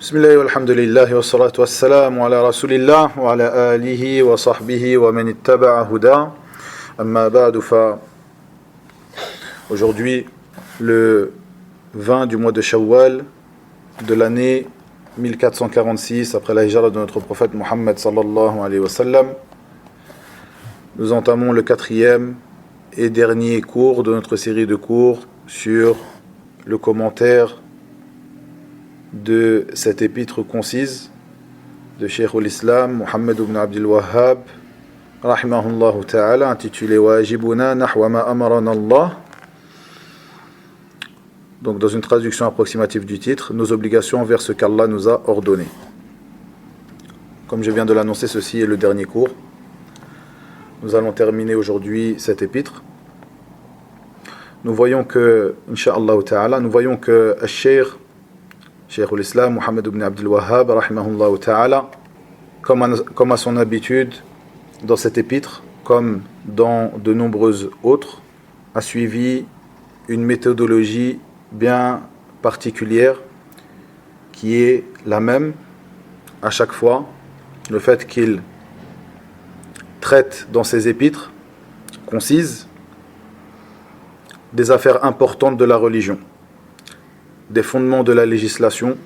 Bismillah walhamdulillah wa salatu wassalamu ala rasulillah wa ala alihi wa sahbihi wa man ittaba'a huda. Amma ba'du fa. Aujourd'hui, le 20 du mois de Shawwal de l'année 1446 après la hijra de notre prophète Muhammad sallallahu alayhi wa sallam, nous entamons le quatrième et dernier cours de notre série de cours sur le commentaire de cette épître concise de Cheikh al-Islam Muhammad ibn Abdul Wahhab rahimahullah ta'ala, intitulée Wajibuna nahwa ma amarana Allah. Donc dans une traduction approximative du titre, nos obligations envers ce qu'Allah nous a ordonné. Comme je viens de l'annoncer, ceci est le dernier cours. Nous allons terminer aujourd'hui cette épître. Nous voyons que, incha'Allah ta'ala, nous voyons que Cheikh al-Islam Muhammad ibn Abdul Wahhab rahimahullah ta'ala, comme à son habitude dans cette épître, comme dans de nombreuses autres, a suivi une méthodologie bien particulière qui est la même à chaque fois. Le fait qu'il traite dans ses épîtres concises des affaires importantes de la religion, des fondements de la législation,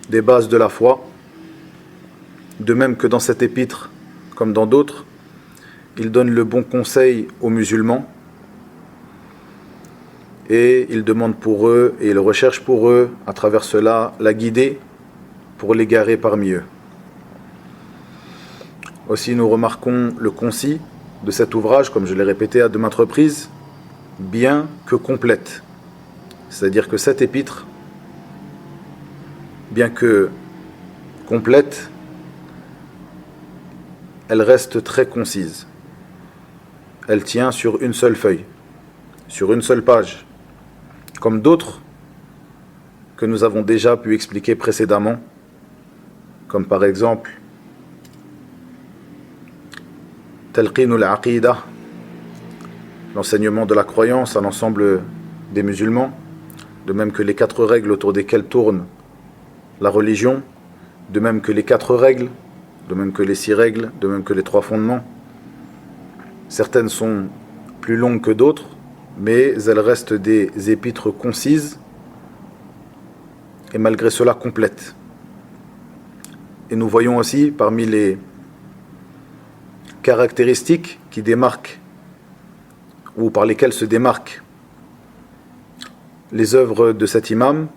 des bases de la foi. De même que dans cette épître, comme dans d'autres, il donne le bon conseil aux musulmans et il demande pour eux et il recherche pour eux, à travers cela, la guider pour l'égarer parmi eux. Aussi, nous remarquons le concis de cet ouvrage, comme je l'ai répété à de maintes reprises, bien que complète. C'est-à-dire que cette épître, bien que complète, elle reste très concise. Elle tient sur une seule feuille, sur une seule page, comme d'autres que nous avons déjà pu expliquer précédemment, comme par exemple Talqin al-Aqida, l'enseignement de la croyance à l'ensemble des musulmans, de même que les 4 règles autour desquelles tourne la religion, de même que les 4 règles, de même que les 6 règles, de même que les 3 fondements. Certaines sont plus longues que d'autres, mais elles restent des épîtres concises et malgré cela complètes. Et nous voyons aussi parmi les caractéristiques qui démarquent ou par lesquelles se démarquent les œuvres de cet imam,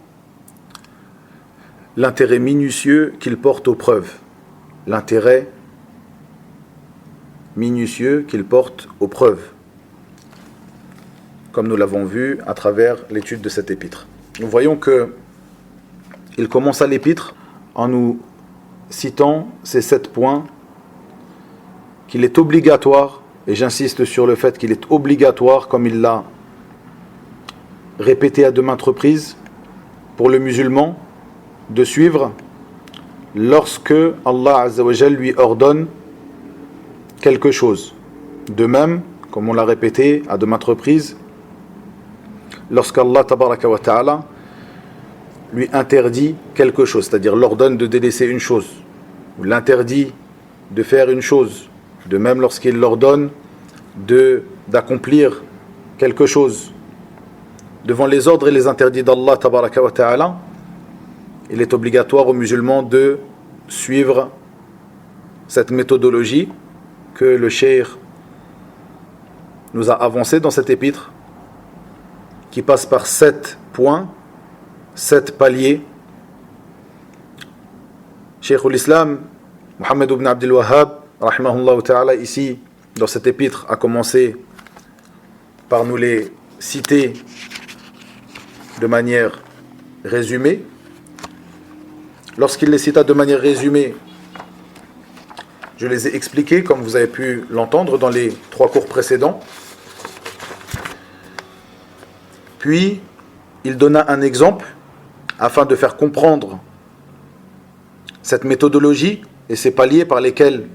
l'intérêt minutieux qu'il porte aux preuves. L'intérêt minutieux qu'il porte aux preuves, comme nous l'avons vu à travers l'étude de cette épître. Nous voyons que il commence à l'épître en nous citant ces 7 points qu'il est obligatoire, et j'insiste sur le fait qu'il est obligatoire, comme il l'a répété à de maintes reprises, pour le musulman de suivre lorsque Allah Azza wa Jal lui ordonne quelque chose. De même, comme on l'a répété à de maintes reprises, lorsqu'Allah Tabaraka wa Ta'ala lui interdit quelque chose, c'est-à-dire l'ordonne de délaisser une chose, ou l'interdit de faire une chose. De même lorsqu'il l'ordonne d'accomplir quelque chose. Devant les ordres et les interdits d'Allah Tabaraka wa Ta'ala, il est obligatoire aux musulmans de suivre cette méthodologie que le cheikh nous a avancée dans cette épître, qui passe par 7 points, 7 paliers. Cheikh al-Islam Muhammad ibn Abdul Wahhab rahimahullah ta'ala, ici dans cette épître, a commencé par nous les citer de manière résumée. Lorsqu'il les cita de manière résumée, je les ai expliqués comme vous avez pu l'entendre dans les 3 cours précédents. Puis il donna un exemple afin de faire comprendre cette méthodologie et ces paliers par lesquels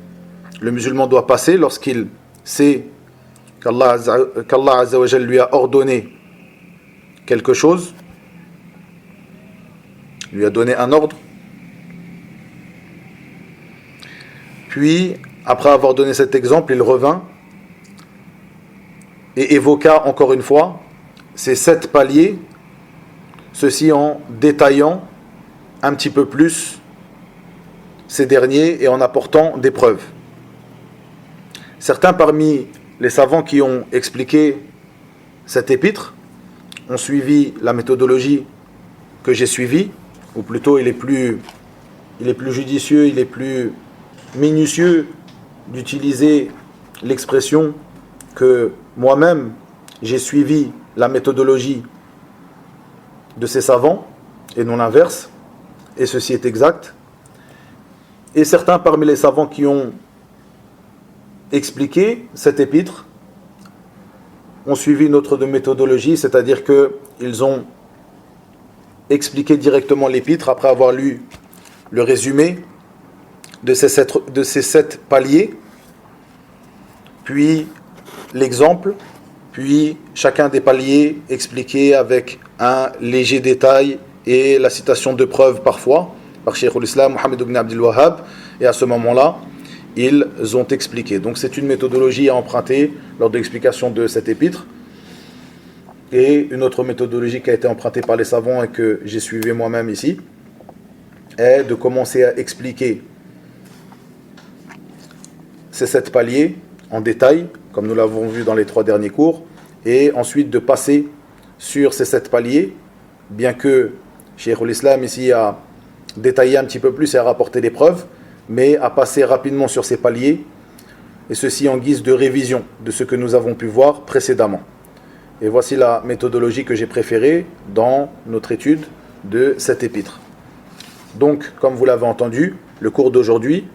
le musulman doit passer lorsqu'il sait qu'Allah Azza wa Jal lui a ordonné quelque chose. Il lui a donné un ordre. Puis, après avoir donné cet exemple, il revint et évoqua encore une fois ces 7 paliers, ceci en détaillant un petit peu plus ces derniers et en apportant des preuves. Certains parmi les savants qui ont expliqué cet épître ont suivi la méthodologie que j'ai suivie, ou plutôt il est plus judicieux, il est plus minutieux d'utiliser l'expression que moi-même j'ai suivi la méthodologie de ces savants et non l'inverse, et ceci est exact. Et certains parmi les savants qui ont expliqué cet épître ont suivi une autre méthodologie, c'est-à-dire qu'ils ont expliqué directement l'épître après avoir lu le résumé de ces 7 paliers, puis l'exemple, puis chacun des paliers expliqué avec un léger détail et la citation de preuves parfois par Cheikh al-Islam Mohammed ibn Abdul Wahhab, et à ce moment-là ils ont expliqué. Donc c'est une méthodologie à emprunter lors de l'explication de cet épître. Et une autre méthodologie qui a été empruntée par les savants et que j'ai suivi moi-même ici est de commencer à expliquer ces 7 paliers en détail, comme nous l'avons vu dans les 3 derniers cours, et ensuite de passer sur ces 7 paliers, bien que Cheikh al-Islam ici a détaillé un petit peu plus et a rapporté des preuves, mais à passer rapidement sur ces paliers, et ceci en guise de révision de ce que nous avons pu voir précédemment. Et voici la méthodologie que j'ai préférée dans notre étude de cet épître. Donc, comme vous l'avez entendu, le cours d'aujourd'hui,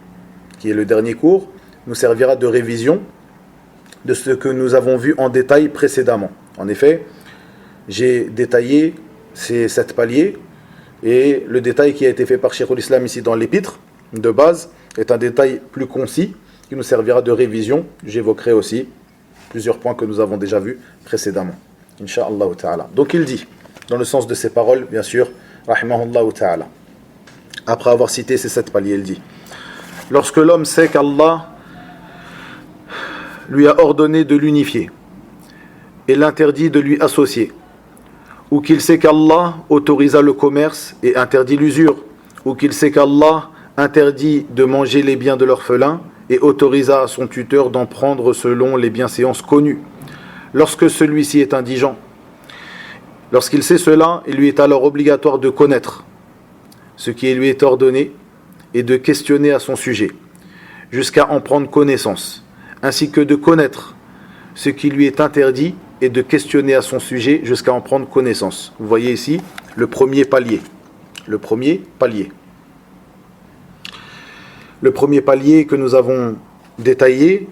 qui est le dernier cours, nous servira de révision de ce que nous avons vu en détail précédemment. En effet, j'ai détaillé ces 7 paliers, et le détail qui a été fait par Cheikh al-Islam ici dans l'épître de base est un détail plus concis qui nous servira de révision. J'évoquerai aussi plusieurs points que nous avons déjà vus précédemment. Inch'Allah ta'ala. Donc il dit, dans le sens de ses paroles, bien sûr, rahimahullah ta'ala, après avoir cité ces 7 paliers, il dit: lorsque l'homme sait qu'Allah lui a ordonné de l'unifier et l'interdit de lui associer, ou qu'il sait qu'Allah autorisa le commerce et interdit l'usure, ou qu'il sait qu'Allah interdit de manger les biens de l'orphelin et autorisa à son tuteur d'en prendre selon les bienséances connues, lorsque celui-ci est indigent, lorsqu'il sait cela, il lui est alors obligatoire de connaître ce qui lui est ordonné et de questionner à son sujet, jusqu'à en prendre connaissance, ainsi que de connaître ce qui lui est interdit et de questionner à son sujet jusqu'à en prendre connaissance. Vous voyez ici le premier palier. Le premier palier. Le premier palier que nous avons détaillé,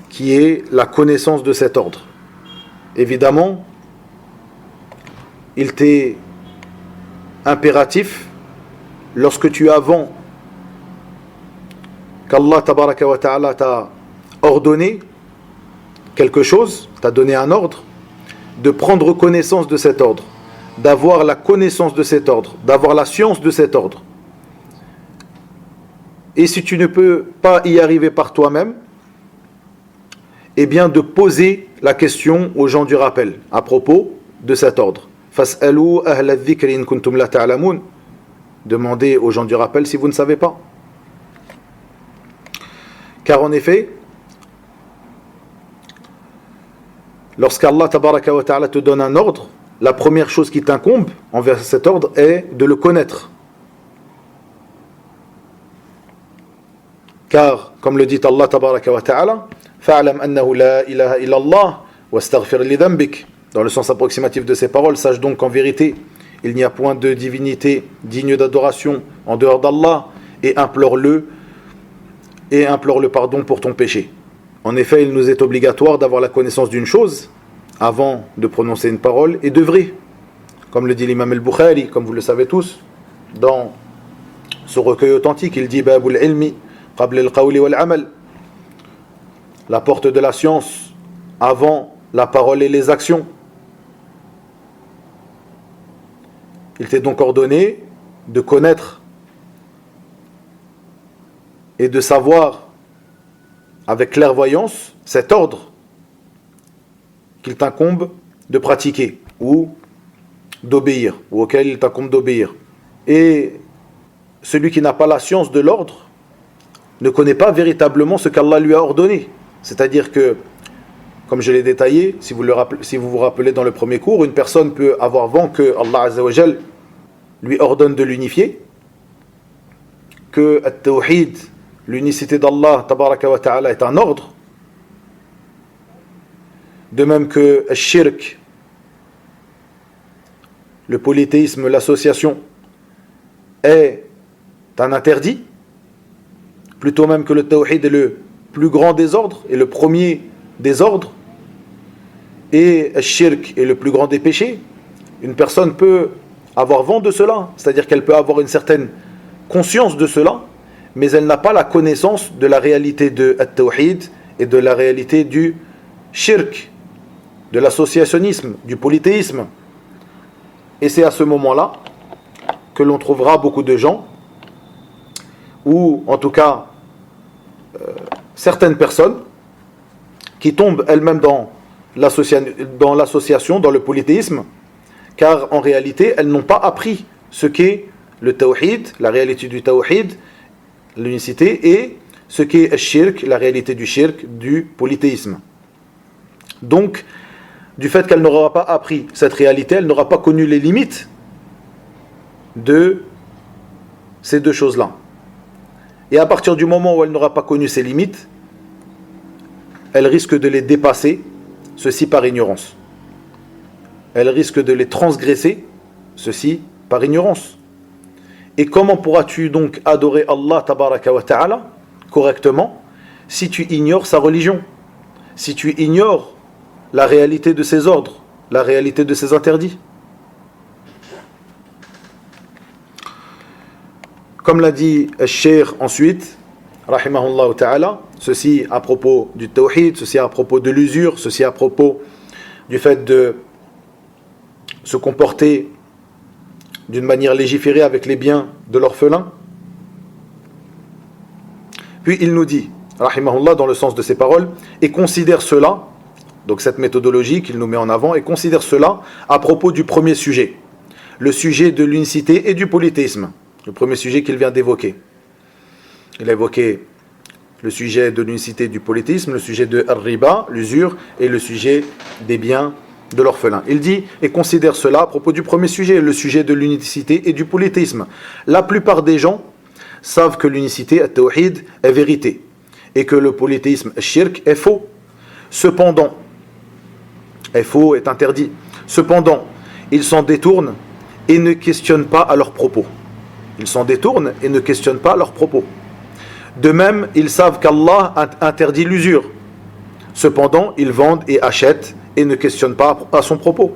qui est la connaissance de cet ordre. Évidemment, il t'est impératif, lorsque tu avant qu'Allah tabaraka wa ta'ala t'a ordonné quelque chose, t'a donné un ordre, de prendre connaissance de cet ordre, d'avoir la connaissance de cet ordre, d'avoir la science de cet ordre. Et si tu ne peux pas y arriver par toi-même, eh bien de poser la question aux gens du rappel à propos de cet ordre. Fas'alou ahla dhikri in kuntum la ta'lamun. Demandez aux gens du rappel si vous ne savez pas. Car en effet, lorsqu'Allah tabaraka wa ta'ala te donne un ordre, la première chose qui t'incombe envers cet ordre est de le connaître. Car, comme le dit Allah tabaraka wa ta'ala, fa'alam annahu la ilaha illallah wastaghfir li dhanbik. Dans le sens approximatif de ces paroles, sache donc qu'en vérité, il n'y a point de divinité digne d'adoration en dehors d'Allah, et implore-le pardon pour ton péché. En effet, il nous est obligatoire d'avoir la connaissance d'une chose avant de prononcer une parole et d'œuvrer. Comme le dit l'imam al-Bukhari, comme vous le savez tous, dans ce recueil authentique, il dit Babul ilmi qabl al-qawli wal-amal. La porte de la science avant la parole et les actions. Il t'est donc ordonné de connaître et de savoir avec clairvoyance cet ordre qu'il t'incombe de pratiquer ou d'obéir, ou auquel il t'incombe d'obéir. Et celui qui n'a pas la science de l'ordre ne connaît pas véritablement ce qu'Allah lui a ordonné. C'est-à-dire que, comme je l'ai détaillé, si vous vous rappelez dans le premier cours, une personne peut avoir vent que Allah Azza wa Jal lui ordonne de l'unifier, que At-Tawhid, l'unicité d'Allah Tabaraka wa Ta'ala, est un ordre, de même que Al-Shirk, le polythéisme, l'association, est un interdit, plutôt même que le Tawhid est le plus grand des ordres et le premier des ordres, et Al-Shirk est le plus grand des péchés. Une personne peut avoir vent de cela, c'est-à-dire qu'elle peut avoir une certaine conscience de cela, mais elle n'a pas la connaissance de la réalité de At-Tawhid et de la réalité du Shirk, de l'associationnisme, du polythéisme. Et c'est à ce moment-là que l'on trouvera beaucoup de gens, ou en tout cas certaines personnes, qui tombent elles-mêmes dans l'association, dans le polythéisme, car en réalité, elles n'ont pas appris ce qu'est le Tawhid, la réalité du Tawhid, l'unicité, et ce qu'est le Shirk, la réalité du Shirk, du polythéisme. Donc, du fait qu'elle n'aura pas appris cette réalité, elle n'aura pas connu les limites de ces deux choses-là. Et à partir du moment où elle n'aura pas connu ces limites, elle risque de les dépasser, ceci par ignorance. Elle risque de les transgresser, ceci par ignorance. Et comment pourras-tu donc adorer Allah Tabaraka wa Ta'ala correctement si tu ignores sa religion, si tu ignores la réalité de ses ordres, la réalité de ses interdits? Comme l'a dit Cheikh ensuite, rahimahullah ta'ala, ceci à propos du tawhid, ceci à propos de l'usure, ceci à propos du fait de se comporter d'une manière légiférée avec les biens de l'orphelin. Puis il nous dit, rahimahullah, dans le sens de ses paroles, et considère cela, donc cette méthodologie qu'il nous met en avant, et considère cela à propos du premier sujet, le sujet de l'unicité et du polythéisme, le premier sujet qu'il vient d'évoquer. Il a évoqué le sujet de l'unicité et du polythéisme, le sujet de ar-riba, l'usure, et le sujet des biens de l'orphelin. Il dit, et considère cela à propos du premier sujet, le sujet de l'unicité et du polythéisme. La plupart des gens savent que l'unicité, at-tawhid, est vérité, et que le polythéisme, shirk, est faux. Cependant, est faux, est interdit. Cependant, ils s'en détournent et ne questionnent pas à leurs propos. Ils s'en détournent et ne questionnent pas à leurs propos. De même, ils savent qu'Allah interdit l'usure. Cependant, ils vendent et achètent et ne questionnent pas à son propos.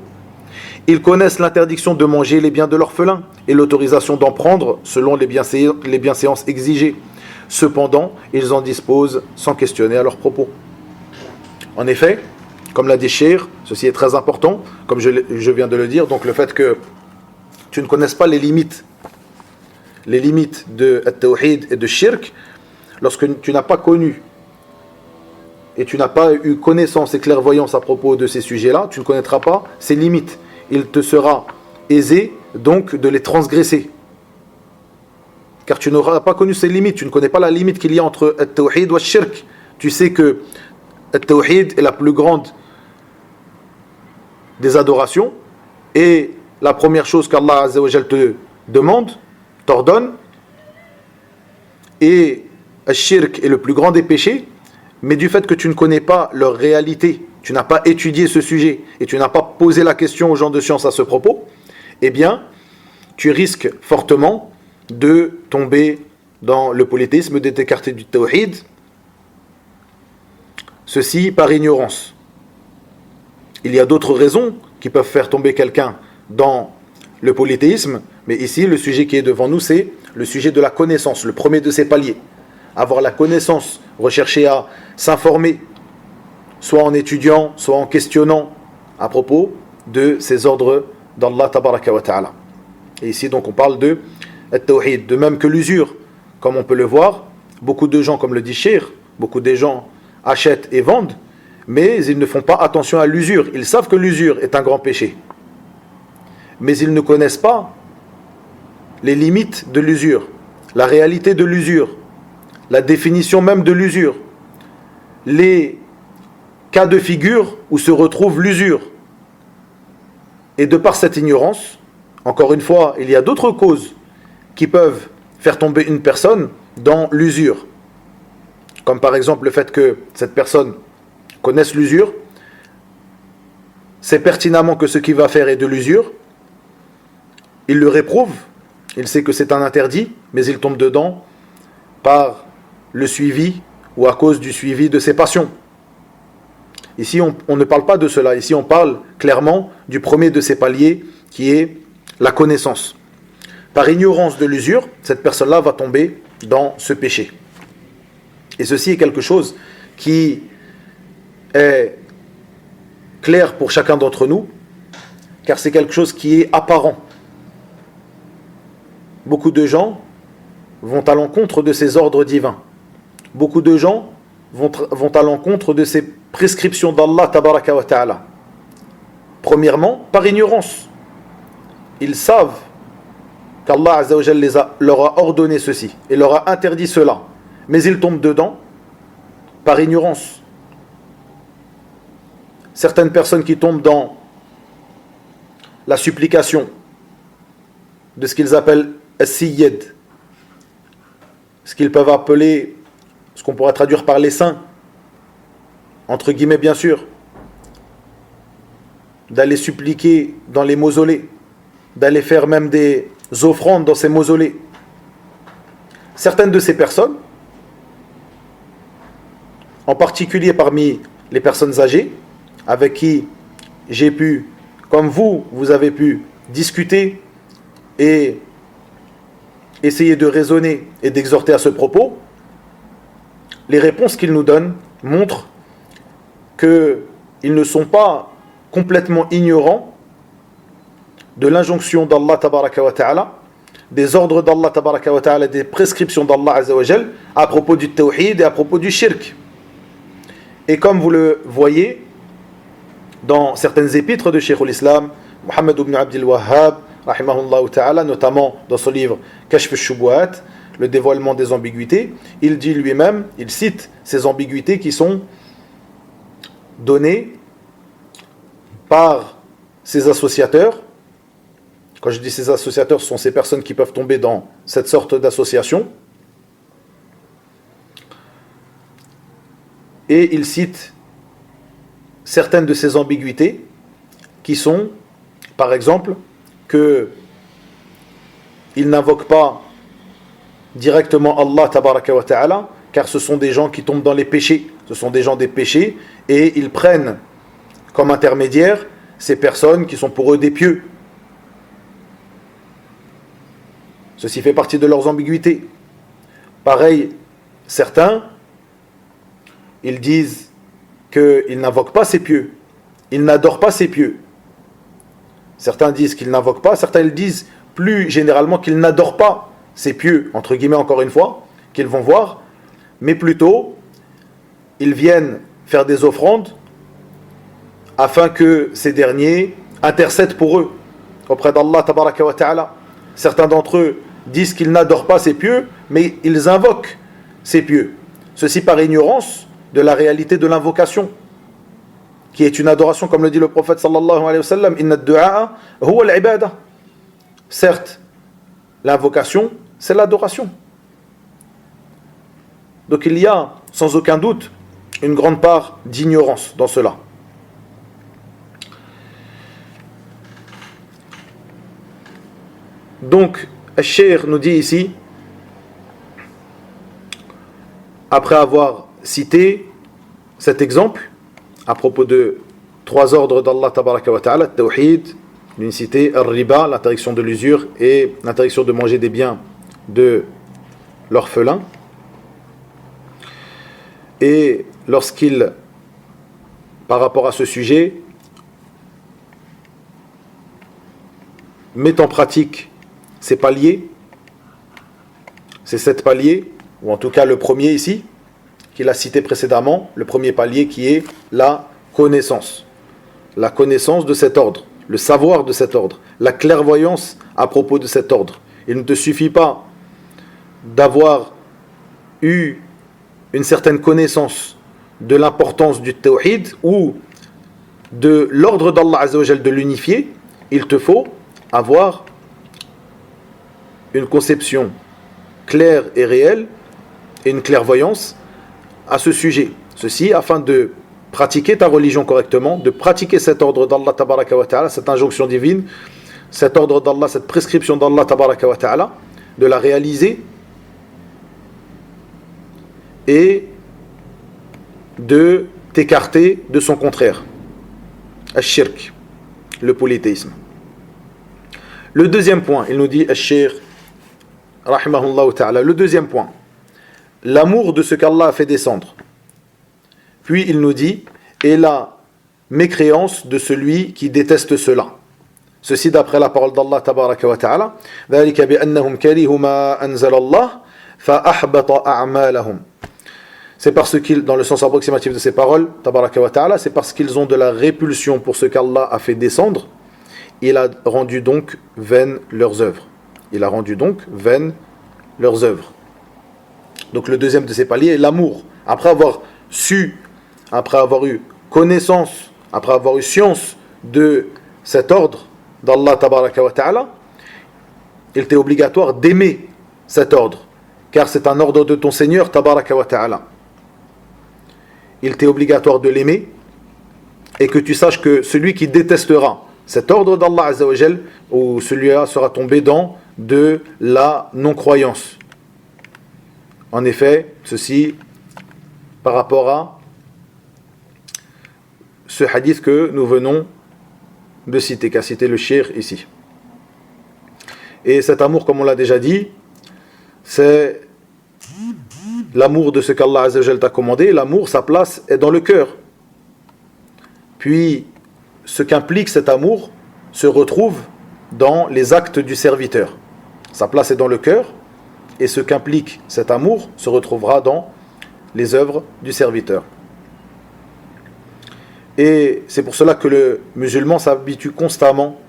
Ils connaissent l'interdiction de manger les biens de l'orphelin et l'autorisation d'en prendre selon les bienséances exigées. Cependant, ils en disposent sans questionner à leurs propos. En effet, comme l'a dit Cheikh, ceci est très important, comme je viens de le dire, donc le fait que tu ne connaisses pas les limites de At-Tawhid et de Shirk, lorsque tu n'as pas connu et tu n'as pas eu connaissance et clairvoyance à propos de ces sujets-là, tu ne connaîtras pas ces limites. Il te sera aisé donc de les transgresser. Car tu n'auras pas connu ces limites, tu ne connais pas la limite qu'il y a entre At-Tawhid et Shirk. Tu sais que At-Tawhid est la plus grande des adorations et la première chose qu'Allah Azza wa Jal te demande, t'ordonne, et Al-Shirk est le plus grand des péchés, mais du fait que tu ne connais pas leur réalité, tu n'as pas étudié ce sujet et tu n'as pas posé la question aux gens de science à ce propos, eh bien, tu risques fortement de tomber dans le polythéisme, de t'écarter du tawhid, ceci par ignorance. Il y a d'autres raisons qui peuvent faire tomber quelqu'un dans le polythéisme, mais ici, le sujet qui est devant nous, c'est le sujet de la connaissance, le premier de ces paliers. Avoir la connaissance, rechercher à s'informer, soit en étudiant, soit en questionnant à propos de ces ordres d'Allah Tabaraka wa Ta'ala. Et ici donc on parle de at-tawhid. De même que l'usure, comme on peut le voir, beaucoup de gens, comme le dit Cheikh, beaucoup de gens achètent et vendent, mais ils ne font pas attention à l'usure. Ils savent que l'usure est un grand péché, mais ils ne connaissent pas les limites de l'usure, la réalité de l'usure, la définition même de l'usure, les cas de figure où se retrouve l'usure. Et de par cette ignorance, encore une fois, il y a d'autres causes qui peuvent faire tomber une personne dans l'usure. Comme par exemple le fait que cette personne connaisse l'usure, sait pertinemment que ce qu'il va faire est de l'usure, il le réprouve, il sait que c'est un interdit, mais il tombe dedans par le suivi ou à cause du suivi de ses passions. Ici, on ne parle pas de cela. Ici, on parle clairement du premier de ces paliers, qui est la connaissance. Par ignorance de l'usure, cette personne-là va tomber dans ce péché. Et ceci est quelque chose qui est clair pour chacun d'entre nous, car c'est quelque chose qui est apparent. Beaucoup de gens vont à l'encontre de ces ordres divins. Beaucoup de gens vont à l'encontre de ces prescriptions d'Allah tabaraka wa ta'ala. Premièrement, par ignorance. Ils savent qu'Allah azza wa jalla leur a ordonné ceci et leur a interdit cela, mais ils tombent dedans par ignorance. Certaines personnes qui tombent dans la supplication de ce qu'ils appellent as-siyyid, ce qu'ils peuvent appeler, ce qu'on pourrait traduire par les saints, entre guillemets bien sûr, d'aller suppliquer dans les mausolées, d'aller faire même des offrandes dans ces mausolées. Certaines de ces personnes, en particulier parmi les personnes âgées, avec qui j'ai pu, comme vous avez pu discuter et essayer de raisonner et d'exhorter à ce propos, les réponses qu'ils nous donnent montrent qu'ils ne sont pas complètement ignorants de l'injonction d'Allah tabaraka wa ta'ala, des ordres d'Allah tabaraka wa ta'ala, des prescriptions d'Allah azza wa jal à propos du tawhid et à propos du shirk. Et comme vous le voyez dans certaines épîtres de Cheikh l'Islam, Muhammad ibn Abdul Wahhab, rahimahullah ta'ala, notamment dans son livre Kashf al-Shubuhat, le dévoilement des ambiguïtés, il dit lui-même, il cite ces ambiguïtés qui sont données par ces associateurs. Quand je dis ces associateurs, ce sont ces personnes qui peuvent tomber dans cette sorte d'association. Et il cite certaines de ces ambiguïtés qui sont, par exemple, que ils n'invoquent pas directement Allah tabaraka wa ta'ala, car ce sont des gens qui tombent dans les péchés, ce sont des gens des péchés, et ils prennent comme intermédiaires ces personnes qui sont pour eux des pieux. Ceci fait partie de leurs ambiguïtés. Pareil, certains, ils disent qu'ils n'invoquent pas ces pieux, ils n'adorent pas ces pieux. Certains disent qu'ils n'invoquent pas, certains ils disent plus généralement qu'ils n'adorent pas ces pieux, entre guillemets encore une fois, qu'ils vont voir, mais plutôt ils viennent faire des offrandes afin que ces derniers intercèdent pour eux auprès d'Allah tabaraka wa ta'ala. Certains d'entre eux disent qu'ils n'adorent pas ces pieux, mais ils invoquent ces pieux. Ceci par ignorance de la réalité de l'invocation, qui est une adoration, comme le dit le prophète sallallahu alayhi wa sallam, inna ad-du'a huwa al-ibada. Certes, l'invocation, c'est l'adoration. Donc il y a, sans aucun doute, une grande part d'ignorance dans cela. Donc, Cheikh nous dit ici, après avoir cité cet exemple, à propos de trois ordres d'Allah tabaraka wa ta'ala, tawhid, d'une cité, al-riba, l'interdiction de l'usure et l'interdiction de manger des biens de l'orphelin. Et lorsqu'il, par rapport à ce sujet, met en pratique ces paliers, ces 7 paliers, ou en tout cas le premier ici, qu'il a cité précédemment, le premier palier qui est la connaissance. La connaissance de cet ordre, le savoir de cet ordre, la clairvoyance à propos de cet ordre. Il ne te suffit pas d'avoir eu une certaine connaissance de l'importance du tawhid ou de l'ordre d'Allah Azza wa Jal de l'unifier, il te faut avoir une conception claire et réelle et une clairvoyance à ce sujet. Ceci afin de pratiquer ta religion correctement, de pratiquer cet ordre d'Allah tabaraka wa ta'ala, cette injonction divine, cet ordre d'Allah, cette prescription d'Allah tabaraka wa ta'ala, de la réaliser et de t'écarter de son contraire, al-shirk, le polythéisme. Le deuxième point, il nous dit al-shirk, rahimahullah ta'ala, le deuxième point, l'amour de ce qu'Allah a fait descendre. Puis il nous dit, et la mécréance de celui qui déteste cela. Ceci d'après la parole d'Allah tabaraka wa ta'ala, ذلك بأنهم كرهوا ما أنزل الله فأحبط أعمالهم. C'est parce qu'ils, dans le sens approximatif de ces paroles, tabaraka wa ta'ala, c'est parce qu'ils ont de la répulsion pour ce qu'Allah a fait descendre, il a rendu donc vaines leurs œuvres. Il a rendu donc vaines leurs œuvres. Donc le deuxième de ces paliers est l'amour. Après avoir su, après avoir eu connaissance, après avoir eu science de cet ordre d'Allah tabaraka wa ta'ala, il était obligatoire d'aimer cet ordre, car c'est un ordre de ton Seigneur tabaraka wa ta'ala. Il t'est obligatoire de l'aimer et que tu saches que celui qui détestera cet ordre d'Allah Azza wa Jal, ou celui-là sera tombé dans de la non-croyance. En effet, ceci par rapport à ce hadith que nous venons de citer, qu'a cité le cheikh ici. Et cet amour, comme on l'a déjà dit, c'est l'amour de ce qu'Allah Azza wa Jal t'a commandé. L'amour, sa place est dans le cœur. Puis, ce qu'implique cet amour se retrouve dans les actes du serviteur. Sa place est dans le cœur, et ce qu'implique cet amour se retrouvera dans les œuvres du serviteur. Et c'est pour cela que le musulman s'habitue constamment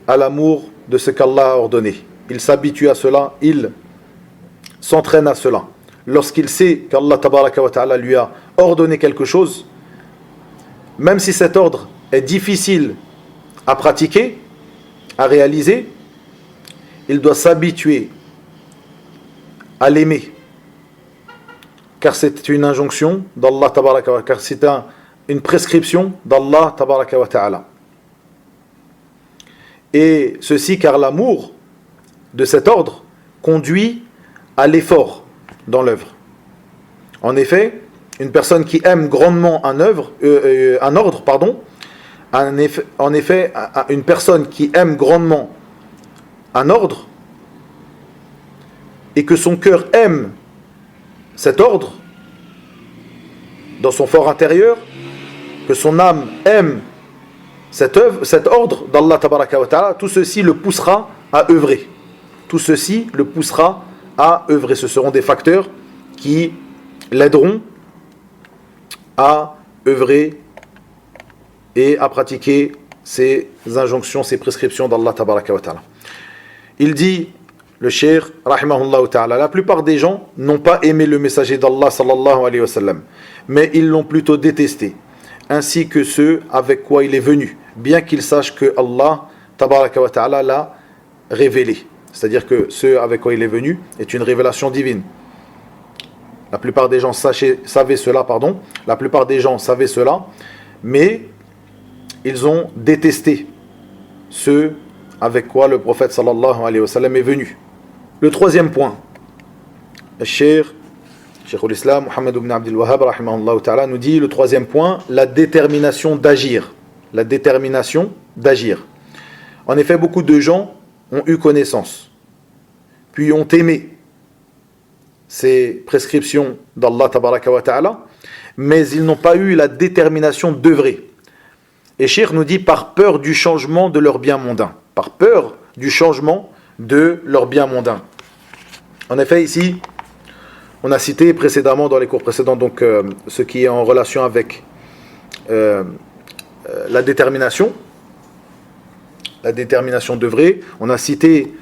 à l'amour de ce qu'Allah a ordonné. Il s'habitue à cela, il s'entraîne à cela. Lorsqu'il sait qu'Allah tabaraka wa ta'ala lui a ordonné quelque chose, même si cet ordre est difficile à pratiquer, à réaliser, il doit s'habituer à l'aimer. Car c'est une injonction d'Allah tabaraka wa ta'ala, car c'est une prescription d'Allah tabaraka wa ta'ala. Et ceci car l'amour de cet ordre conduit à l'effort dans l'œuvre. En effet, une personne qui aime grandement un ordre, une personne qui aime grandement un ordre et que son cœur aime cet ordre dans son fort intérieur, que son âme aime cet ordre d'Allah tabaraka wa ta'ala, tout ceci le poussera à œuvrer. Tout ceci le poussera à œuvrer. Ce seront des facteurs qui l'aideront à œuvrer et à pratiquer ces injonctions, ces prescriptions d'Allah tabaraka wa ta'ala. Il dit, le cheikh, rahimahullah ta'ala, la plupart des gens n'ont pas aimé le messager d'Allah sallallahu alayhi wa sallam, mais ils l'ont plutôt détesté, ainsi que ceux avec quoi il est venu, bien qu'ils sachent que Allah tabaraka wa ta'ala l'a révélé. C'est-à-dire que ce avec quoi il est venu est une révélation divine. La plupart des gens savaient cela, la plupart des gens savaient cela, mais ils ont détesté ce avec quoi le prophète sallallahu alayhi wa sallam est venu. Le troisième point, le Cheikh al-Islam Muhammad ibn Abdul Wahhab rahimahullah ta'ala nous dit, le troisième point, la détermination d'agir. La détermination d'agir. En effet, beaucoup de gens ont eu connaissance, puis ont aimé ces prescriptions d'Allah tabaraka wa ta'ala, mais ils n'ont pas eu la détermination d'œuvrer. Et Cheikh nous dit par peur du changement de leur bien mondain, par peur du changement de leurs biens mondains. En effet, ici, on a cité précédemment dans les cours précédents donc ce qui est en relation avec la détermination d'œuvrer. On a cité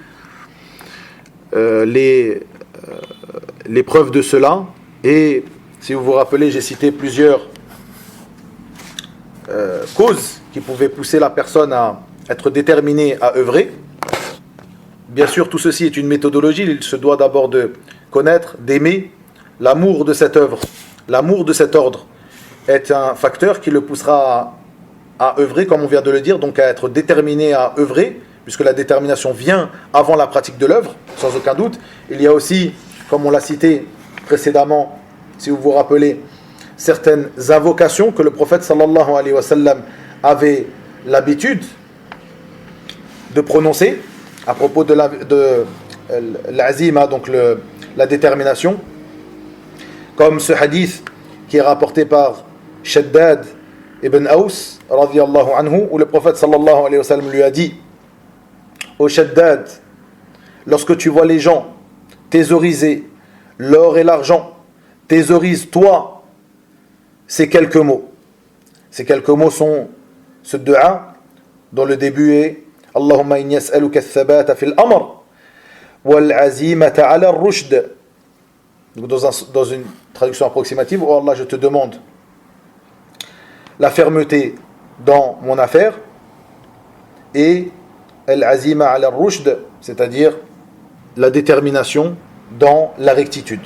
les preuves de cela, et si vous vous rappelez, j'ai cité plusieurs causes qui pouvaient pousser la personne à être déterminée à œuvrer. Bien sûr, tout ceci est une méthodologie. Il se doit d'abord de connaître, d'aimer l'amour de cette œuvre. L'amour de cet ordre est un facteur qui le poussera à œuvrer, comme on vient de le dire, donc à être déterminé à œuvrer, puisque la détermination vient avant la pratique de l'œuvre, sans aucun doute. Il y a aussi, comme on l'a cité précédemment, si vous vous rappelez, certaines invocations que le prophète sallallahu alayhi wa sallam avait l'habitude de prononcer à propos de l'azima, donc la détermination, comme ce hadith qui est rapporté par Shaddad ibn Aus radiyallahu anhu, où le prophète sallallahu alayhi wa sallam lui a dit: ô Shaddad, lorsque tu vois les gens thésauriser l'or et l'argent, thésaurise toi ces quelques mots. Ces quelques mots sont ce dua dont le début est Allahumma inni as'aluka ath-thabata fil amr wal azimata ala ar-rushd. Dans une traduction approximative, oh Allah, je te demande la fermeté dans mon affaire, et al-azima ala ar-rushd, c'est-à-dire la détermination dans la rectitude.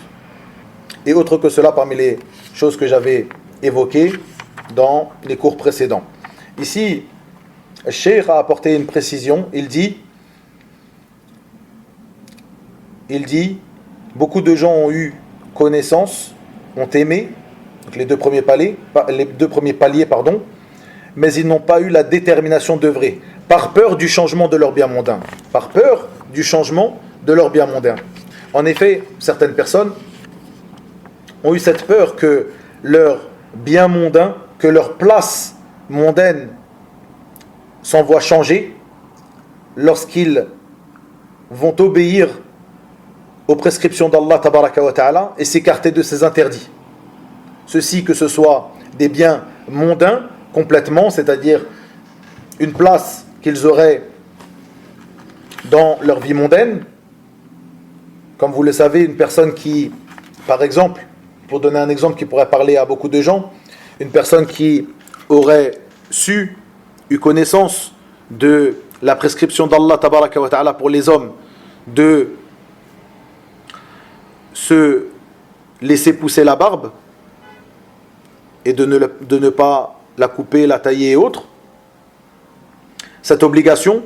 Et autre que cela parmi les choses que j'avais évoquées dans les cours précédents. Ici, le cheikh a apporté une précision. Il dit beaucoup de gens ont eu connaissance, ont aimé, donc les deux premiers paliers, mais ils n'ont pas eu la détermination d'œuvrer, par peur du changement de leur bien mondain. Par peur du changement de leur bien mondain. En effet, certaines personnes ont eu cette peur que leur bien mondain, que leur place mondaine s'en voit changer lorsqu'ils vont obéir aux prescriptions d'Allah tabaraka wa ta'ala et s'écarter de ses interdits. Ceci, que ce soit des biens mondains complètement, c'est-à-dire une place qu'ils auraient dans leur vie mondaine. Comme vous le savez, une personne qui, par exemple, pour donner un exemple qui pourrait parler à beaucoup de gens, une personne qui aurait eu connaissance de la prescription d'Allah tabaraka wa ta'ala pour les hommes de se laisser pousser la barbe et de ne pas la couper, la tailler et autres, cette obligation,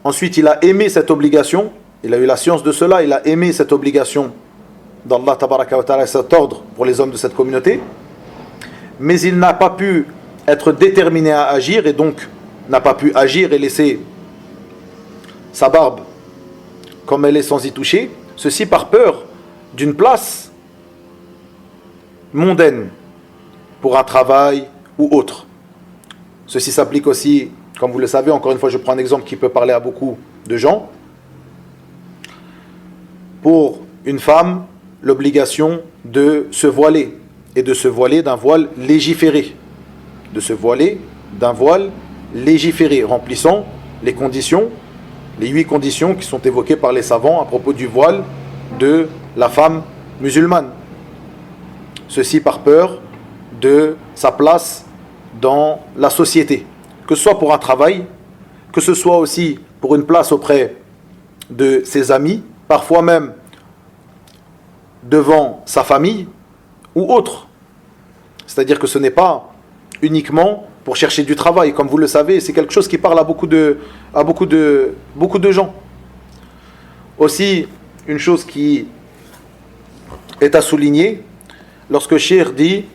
ensuite il a aimé cette obligation, il a eu la science de cela, il a aimé cette obligation d'Allah tabaraka wa ta'ala, cet ordre pour les hommes de cette communauté, mais il n'a pas pu être déterminé à agir, et donc n'a pas pu agir et laisser sa barbe comme elle est sans y toucher, ceci par peur d'une place mondaine pour un travail ou autre. Ceci s'applique aussi, comme vous le savez, encore une fois je prends un exemple qui peut parler à beaucoup de gens. Pour une femme, l'obligation de se voiler, et de se voiler d'un voile légiféré, de se voiler d'un voile légiféré, remplissant les conditions, les 8 conditions qui sont évoquées par les savants à propos du voile de la femme musulmane. Ceci par peur de sa place dans la société, que ce soit pour un travail, que ce soit aussi pour une place auprès de ses amis, parfois même devant sa famille ou autre. C'est-à-dire que ce n'est pas uniquement pour chercher du travail, comme vous le savez, c'est quelque chose qui parle à beaucoup de gens. Aussi, une chose qui est à souligner, lorsque Cheikh dit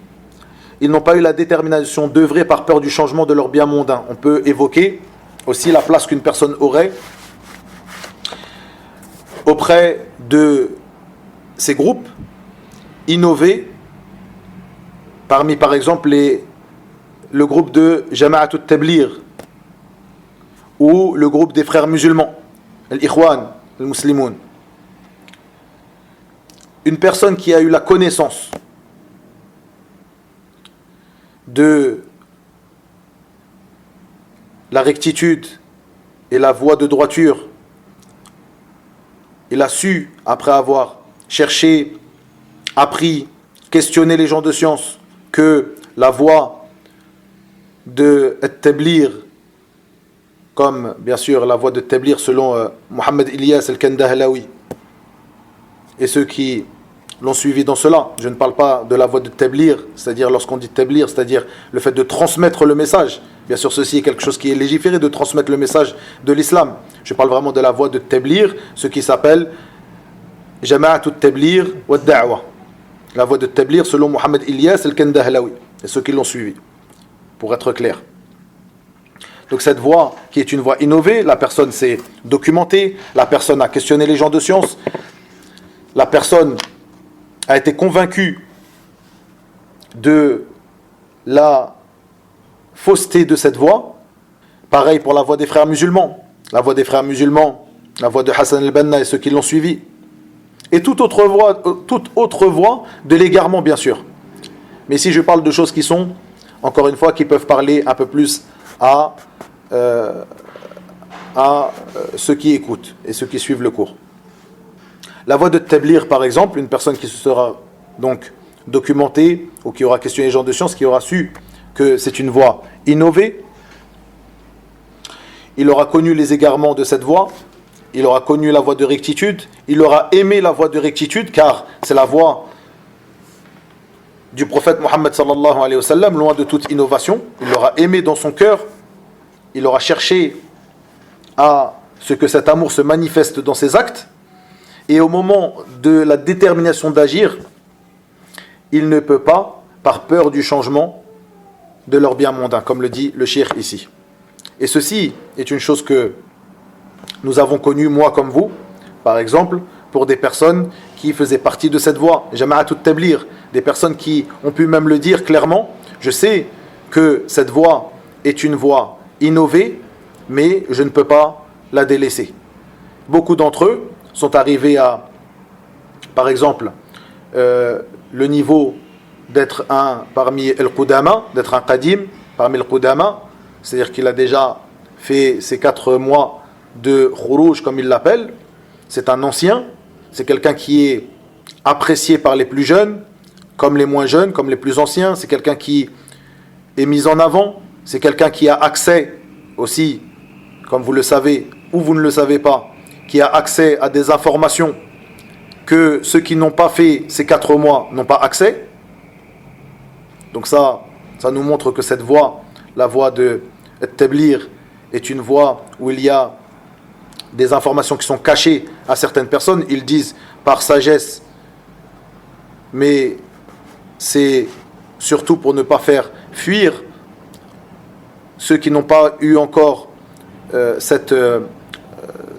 ils n'ont pas eu la détermination d'œuvrer par peur du changement de leur bien mondain, on peut évoquer aussi la place qu'une personne aurait auprès de ces groupes, innover parmi par exemple le groupe de Jama'at al-Tablir ou le groupe des frères musulmans, al-ikhwan, al-muslimoun, une personne qui a eu la connaissance de la rectitude et la voie de droiture, il a su, après avoir cherché, appris, questionné les gens de science, que la voie de Tablir, comme bien sûr la voie de Tablir selon Mohammed Ilyas al-Kandahlawi et ceux qui l'ont suivi dans cela. Je ne parle pas de la voie de Tablir, c'est-à-dire lorsqu'on dit Tablir, c'est-à-dire le fait de transmettre le message. Bien sûr, ceci est quelque chose qui est légiféré, de transmettre le message de l'islam. Je parle vraiment de la voie de Tablir, ce qui s'appelle Jama'at al-Tablir wa al-Da'wa. La voie de Tablir selon Mohammed Ilyas al-Kandahlawi et ceux qui l'ont suivi, pour être clair. Donc cette voie qui est une voie innovée, la personne s'est documentée, la personne a questionné les gens de science, la personne a été convaincue de la fausseté de cette voie. Pareil pour la voie des frères musulmans. La voie des frères musulmans, la voie de Hassan al-Banna et ceux qui l'ont suivi. Et toute autre voie de l'égarement, bien sûr. Mais si je parle de choses qui sont, encore une fois, qui peuvent parler un peu plus à ceux qui écoutent et ceux qui suivent le cours. La voie de Tablir, par exemple, une personne qui se sera donc documentée ou qui aura questionné les gens de science, qui aura su que c'est une voie innovée, il aura connu les égarements de cette voie, il aura connu la voie de rectitude, il aura aimé la voie de rectitude, car c'est la voie du prophète Mohammed sallallahu alayhi wa sallam, loin de toute innovation. Il l'aura aimé dans son cœur, il aura cherché à ce que cet amour se manifeste dans ses actes, et au moment de la détermination d'agir, il ne peut pas, par peur du changement, de leur bien mondain, comme le dit le cheikh ici. Et ceci est une chose que nous avons connue, moi comme vous, par exemple, pour des personnes qui faisaient partie de cette voie, Jama'at al-Tablir, des personnes qui ont pu même le dire clairement, je sais que cette voie est une voie innovée, mais je ne peux pas la délaisser. Beaucoup d'entre eux sont arrivés à, par exemple, le niveau d'être un parmi al-Qudama, d'être un Qadim, parmi al-Qudama, c'est-à-dire qu'il a déjà fait ses 4 mois de Khurouj, comme il l'appelle. C'est un ancien, c'est quelqu'un qui est apprécié par les plus jeunes, comme les moins jeunes, comme les plus anciens. C'est quelqu'un qui est mis en avant, c'est quelqu'un qui a accès aussi, comme vous le savez, ou vous ne le savez pas, qui a accès à des informations que ceux qui n'ont pas fait ces 4 mois n'ont pas accès. Donc ça nous montre que cette voie, la voie de Tablir, est une voie où il y a des informations qui sont cachées à certaines personnes. Ils disent par sagesse, mais c'est surtout pour ne pas faire fuir ceux qui n'ont pas eu encore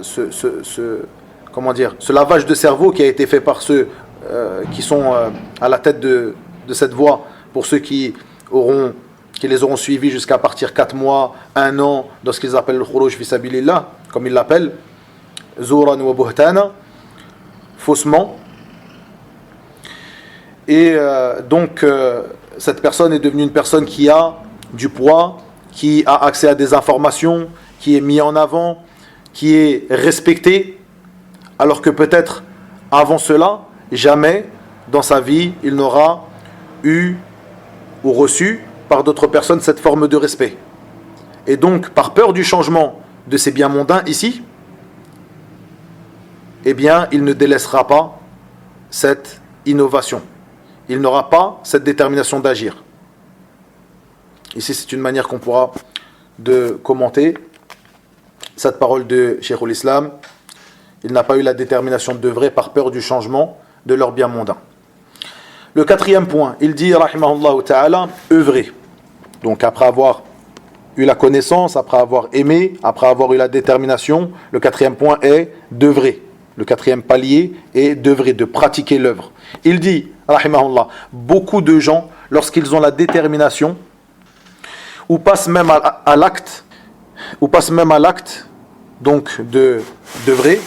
ce lavage de cerveau qui a été fait par ceux qui sont à la tête de cette voie, pour ceux qui les auront suivis jusqu'à partir 4 mois, 1 an, dans ce qu'ils appellent le khuruj fi sabilillah, comme ils l'appellent, zuran wa buhtana, faussement. Et donc cette personne est devenue une personne qui a du poids, qui a accès à des informations, qui est mis en avant, qui est respecté, alors que peut-être avant cela, jamais dans sa vie il n'aura eu ou reçu par d'autres personnes cette forme de respect. Et donc, par peur du changement de ces biens mondains ici, eh bien, il ne délaissera pas cette innovation. Il n'aura pas cette détermination d'agir. Ici, c'est une manière qu'on pourra de commenter cette parole de Cheikh al-Islam. Il n'a pas eu la détermination d'œuvrer par peur du changement de leurs biens mondains. Le 4e point, il dit, rahimahullah ta'ala, œuvrer. Donc après avoir eu la connaissance, après avoir aimé, après avoir eu la détermination, le 4e point est d'œuvrer. Le 4e palier est d'œuvrer, de pratiquer l'œuvre. Il dit, rahimahullah, beaucoup de gens, lorsqu'ils ont la détermination, ou passent même à l'acte, donc d'œuvrer,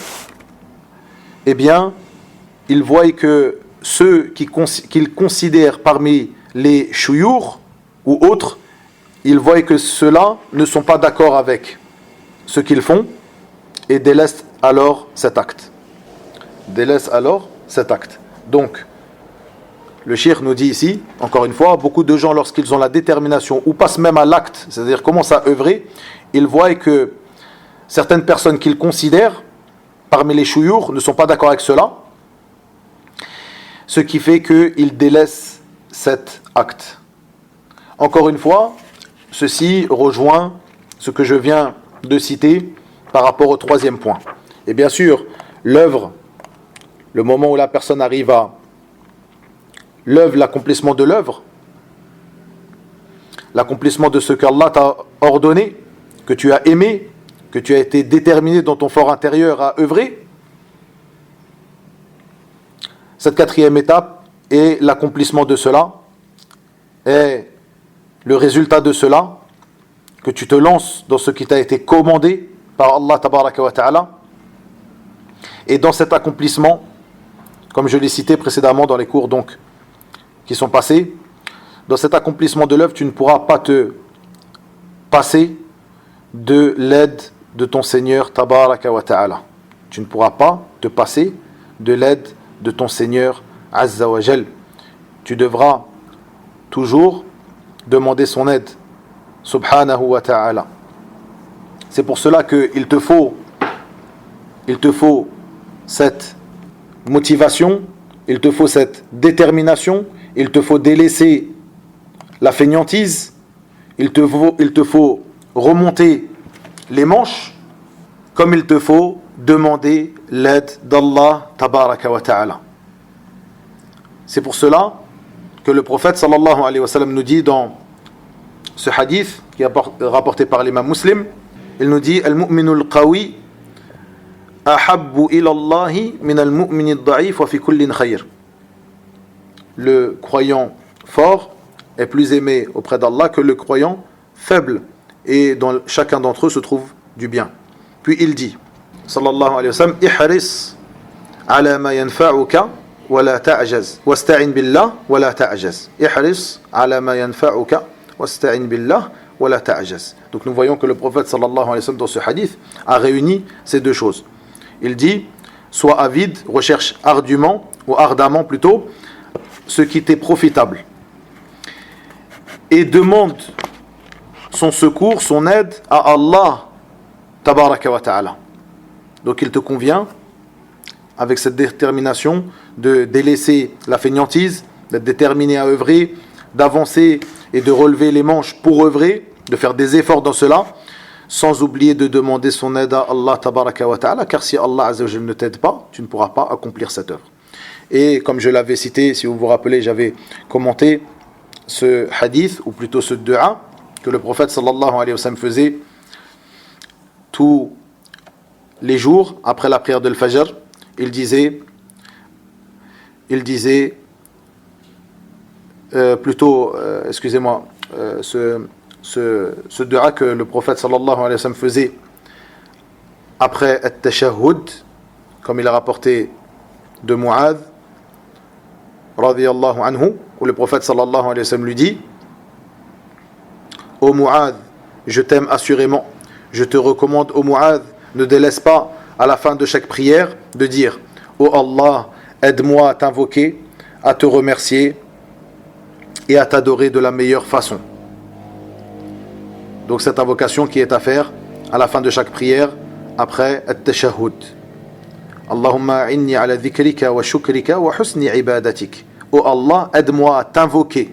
eh bien, il voit que ceux qu'il considère parmi les chouyours ou autres, il voit que ceux-là ne sont pas d'accord avec ce qu'ils font et délaissent alors cet acte. Donc, le cheikh nous dit ici, encore une fois, beaucoup de gens, lorsqu'ils ont la détermination ou passent même à l'acte, c'est-à-dire commencent à œuvrer, ils voient que certaines personnes qu'ils considèrent parmi les chouyours ne sont pas d'accord avec cela, ce qui fait qu'ils délaissent cet acte. Encore une fois, ceci rejoint ce que je viens de citer par rapport au troisième point. Et bien sûr, l'œuvre, le moment où la personne arrive à l'œuvre, l'accomplissement de l'œuvre, l'accomplissement de ce qu'Allah t'a ordonné, que tu as aimé, que tu as été déterminé dans ton fort intérieur à œuvrer. Cette quatrième étape est l'accomplissement de cela, est le résultat de cela, que tu te lances dans ce qui t'a été commandé par Allah tabaraka wa ta'ala. Et dans cet accomplissement, comme je l'ai cité précédemment dans les cours donc qui sont passés, dans cet accomplissement de l'œuvre, tu ne pourras pas te passer de l'aide de ton Seigneur tabaraka wa ta'ala. Tu ne pourras pas te passer de l'aide de ton Seigneur azza wa jal. Tu devras toujours demander son aide subhanahu wa ta'ala. C'est pour cela qu'il te faut cette motivation, il te faut cette détermination, il te faut délaisser la fainéantise, il te faut remonter les manches, comme il te faut demander l'aide d'Allah tabaraka wa ta'ala. C'est pour cela que le prophète sallallahu alayhi wa sallam nous dit dans ce hadith qui est rapporté par l'imam Muslim, il nous dit al-mu'minu al-qawi ahabbu ila Allahi min al-mu'mini al-da'if wa fi kullin khayr. Le croyant fort est plus aimé auprès d'Allah que le croyant faible, et dans chacun d'entre eux se trouve du bien. Puis il dit sallallahu alayhi wa sallam ihris ala ma yanfa'uka wa la ta'jaz wasta'in billah wa la ta'jaz. Ihris ala ma yanfa'uka wasta'in billah wa la ta'jaz. Donc nous voyons que le prophète sallallahu alayhi wa sallam dans ce hadith a réuni ces deux choses. Il dit sois avide, recherche ardument ou ardemment plutôt ce qui t'est profitable et demande son secours, son aide à Allah tabaraka wa ta'ala. Donc il te convient avec cette détermination de délaisser la fainéantise, d'être déterminé à œuvrer, d'avancer et de relever les manches pour œuvrer, de faire des efforts dans cela, sans oublier de demander son aide à Allah tabaraka wa ta'ala, car si Allah azza wa jalla ne t'aide pas, tu ne pourras pas accomplir cette œuvre. Et comme je l'avais cité, si vous vous rappelez, j'avais commenté ce hadith, ou plutôt ce dua, que le prophète sallallahu alayhi wa sallam faisait tous les jours après la prière de l'Fajr. Il disait ce dua que le prophète sallallahu alayhi wa sallam faisait après at-tashahhud, comme il a rapporté de Mu'adh radiyallahu anhu, où le prophète sallallahu alayhi wa sallam lui dit: ô Mu'adh, je t'aime assurément, je te recommande, ô Mu'adh, ne délaisse pas à la fin de chaque prière de dire: ô Allah, aide-moi à t'invoquer, à te remercier et à t'adorer de la meilleure façon. Donc cette invocation qui est à faire à la fin de chaque prière après at-tashahhud. Allahumma inni ala dhikrika wa shukrika wa husni ibadatik. Ô Allah, aide-moi à t'invoquer,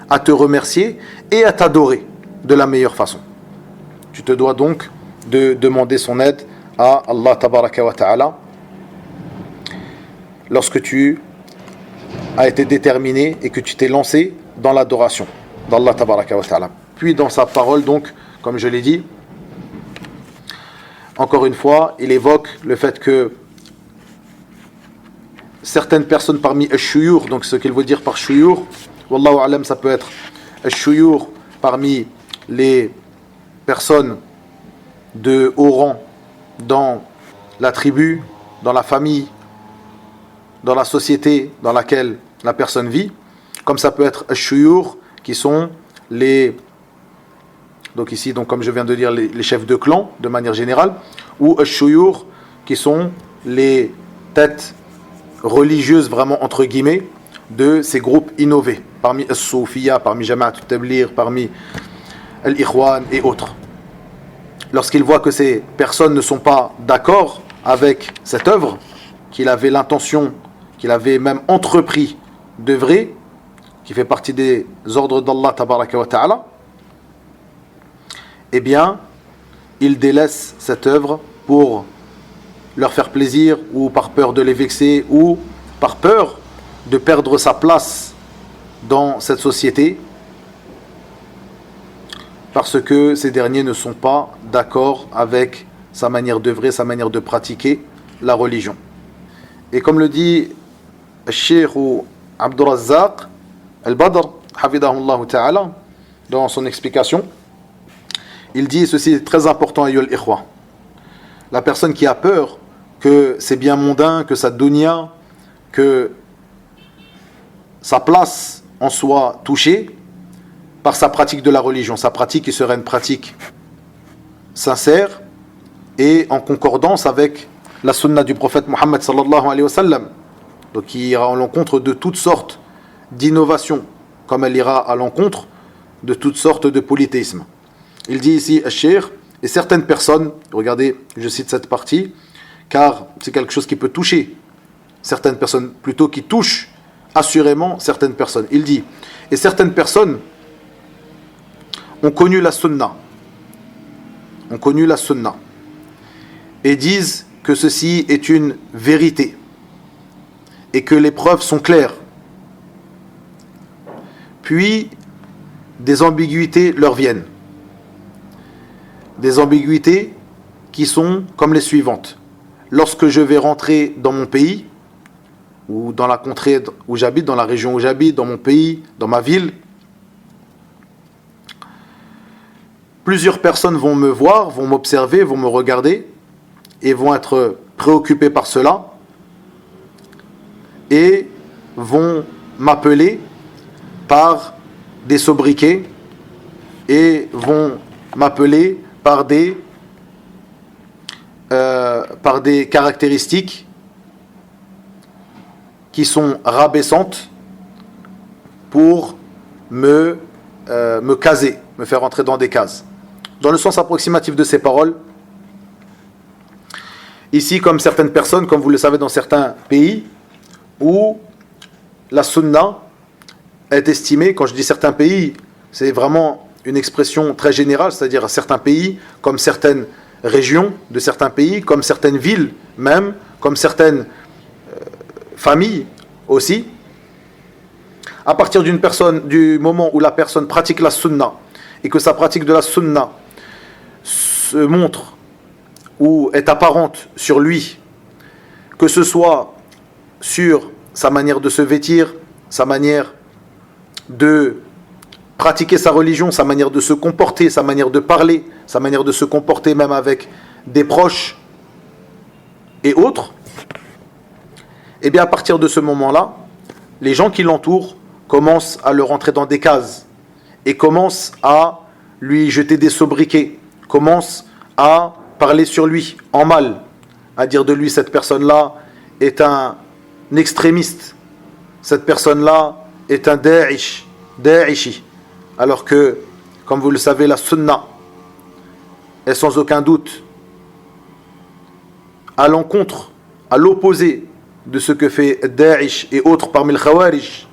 à te remercier et à t'adorer de la meilleure façon. Tu te dois donc de demander son aide à Allah tabaraka wa ta'ala lorsque tu as été déterminé et que tu t'es lancé dans l'adoration d'Allah tabaraka wa ta'ala. Puis dans sa parole, donc, comme je l'ai dit, encore une fois, il évoque le fait que certaines personnes parmi ash-shuyur, donc ce qu'il veut dire par shuyur, wallahu alam, ça peut être ash-shuyur parmi les personnes de haut rang dans la tribu, dans la famille, dans la société dans laquelle la personne vit, comme ça peut être ash-shuyur, qui sont les, donc ici, donc comme je viens de dire, les chefs de clan de manière générale, ou ash-shuyur, qui sont les têtes religieuses vraiment entre guillemets de ces groupes innovés, parmi as-Soufiyya, parmi Jama'at al-Tabligh, parmi al-Ikhwan et autres. Lorsqu'il voit que ces personnes ne sont pas d'accord avec cette œuvre, qu'il avait l'intention, qu'il avait même entrepris d'œuvrer, qui fait partie des ordres d'Allah tabaraka wa ta'ala, eh bien, il délaisse cette œuvre pour leur faire plaisir, ou par peur de les vexer, ou par peur de perdre sa place dans cette société, parce que ces derniers ne sont pas d'accord avec sa manière d'œuvrer, sa manière de pratiquer la religion. Et comme le dit Cheikh Abdur Razzaq al-Badr, hafidahullah ta'ala, dans son explication, il dit, ceci est très important, ayyul ikhwa, la personne qui a peur que c'est bien mondain, que sa dunya, que sa place en soit touchée par sa pratique de la religion, sa pratique qui serait une pratique sincère et en concordance avec la sunna du prophète Mohammed sallallahu alayhi wa sallam, donc qui ira à l'encontre de toutes sortes d'innovations, comme elle ira à l'encontre de toutes sortes de polythéisme. Il dit ici, Cheikh, et certaines personnes, regardez, je cite cette partie, car c'est quelque chose qui peut toucher certaines personnes, plutôt qui touche assurément certaines personnes. Il dit, et certaines personnes ont connu la sunna, et disent que ceci est une vérité, et que les preuves sont claires. Puis, des ambiguïtés leur viennent. Des ambiguïtés qui sont comme les suivantes. Lorsque je vais rentrer dans mon pays, ou dans la contrée où j'habite, dans la région où j'habite, dans mon pays, dans ma ville, plusieurs personnes vont me voir, vont m'observer, vont me regarder, et vont être préoccupées par cela, et vont m'appeler par des sobriquets, et vont m'appeler par des caractéristiques qui sont rabaissantes pour me caser, me faire entrer dans des cases. Dans le sens approximatif de ces paroles, ici, comme certaines personnes, comme vous le savez dans certains pays, où la sunna est estimée, quand je dis certains pays, c'est vraiment une expression très générale, c'est-à-dire certains pays, comme certaines régions de certains pays, comme certaines villes même, comme certaines familles aussi. À partir du moment où la personne pratique la sunna, et que sa pratique de la sunna se montre ou est apparente sur lui, que ce soit sur sa manière de se vêtir, sa manière de pratiquer sa religion, sa manière de se comporter, sa manière de parler, sa manière de se comporter même avec des proches et autres, et bien à partir de ce moment-là, les gens qui l'entourent commencent à le rentrer dans des cases et commencent à lui jeter des sobriquets, commencent à parler sur lui en mal, à dire de lui cette personne-là est un extrémiste, cette personne-là est un da'ishi, alors que, comme vous le savez, la sunna est sans aucun doute à l'encontre, à l'opposé de ce que fait Daesh et autres parmi les Khawarij,